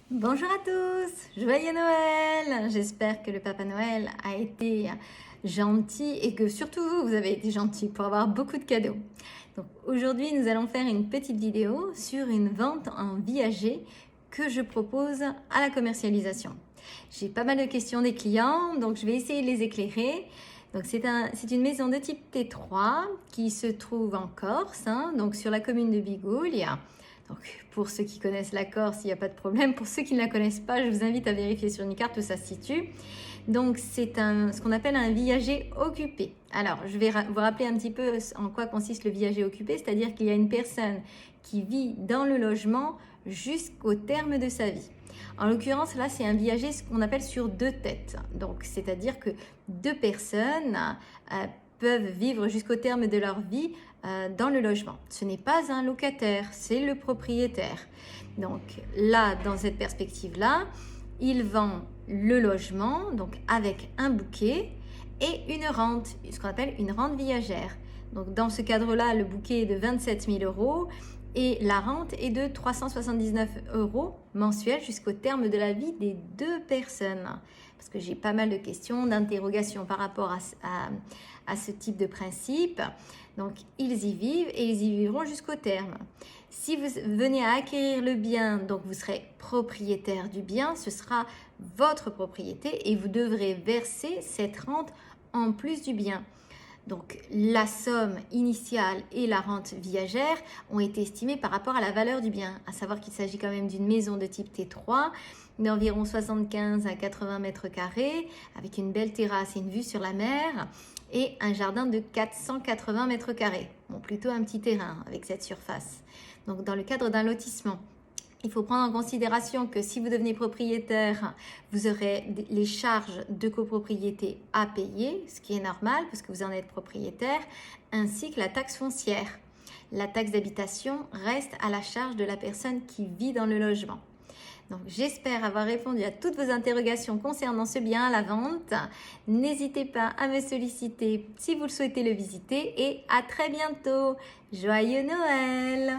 Bonjour à tous, joyeux Noël! J'espère que le Papa Noël a été gentil et que surtout vous avez été gentil pour avoir beaucoup de cadeaux. Donc aujourd'hui, nous allons faire une petite vidéo sur une vente en viager que je propose à la commercialisation. J'ai pas mal de questions des clients, donc je vais essayer de les éclairer. Donc c'est une maison de type T3 qui se trouve en Corse, donc sur la commune de Bigoulia. Donc, pour ceux qui connaissent la Corse, il n'y a pas de problème. Pour ceux qui ne la connaissent pas, je vous invite à vérifier sur une carte où ça se situe. Donc, c'est ce qu'on appelle un viager occupé. Alors, je vais vous rappeler un petit peu en quoi consiste le viager occupé, c'est-à-dire qu'il y a une personne qui vit dans le logement jusqu'au terme de sa vie. En l'occurrence, là, c'est un viager, ce qu'on appelle sur deux têtes. Donc, c'est-à-dire que deux personnes peuvent vivre jusqu'au terme de leur vie dans le logement. Ce n'est pas un locataire, c'est le propriétaire. Donc là, dans cette perspective-là, il vend le logement donc avec un bouquet et une rente, ce qu'on appelle une rente viagère. Donc dans ce cadre-là, le bouquet est de 27 000 € et la rente est de 379 € mensuels jusqu'au terme de la vie des deux personnes. Parce que j'ai pas mal de questions, d'interrogations par rapport à ce type de principe. Donc, ils y vivent et ils y vivront jusqu'au terme. Si vous venez à acquérir le bien, donc vous serez propriétaire du bien, ce sera votre propriété et vous devrez verser cette rente en plus du bien. Donc, la somme initiale et la rente viagère ont été estimées par rapport à la valeur du bien. À savoir qu'il s'agit quand même d'une maison de type T3 d'environ 75 à 80 mètres carrés avec une belle terrasse et une vue sur la mer et un jardin de 480 mètres carrés. Bon, plutôt un petit terrain avec cette surface. Donc, dans le cadre d'un lotissement, il faut prendre en considération que si vous devenez propriétaire, vous aurez les charges de copropriété à payer, ce qui est normal parce que vous en êtes propriétaire, ainsi que la taxe foncière. La taxe d'habitation reste à la charge de la personne qui vit dans le logement. Donc, j'espère avoir répondu à toutes vos interrogations concernant ce bien à la vente. N'hésitez pas à me solliciter si vous le souhaitez le visiter et à très bientôt. Joyeux Noël!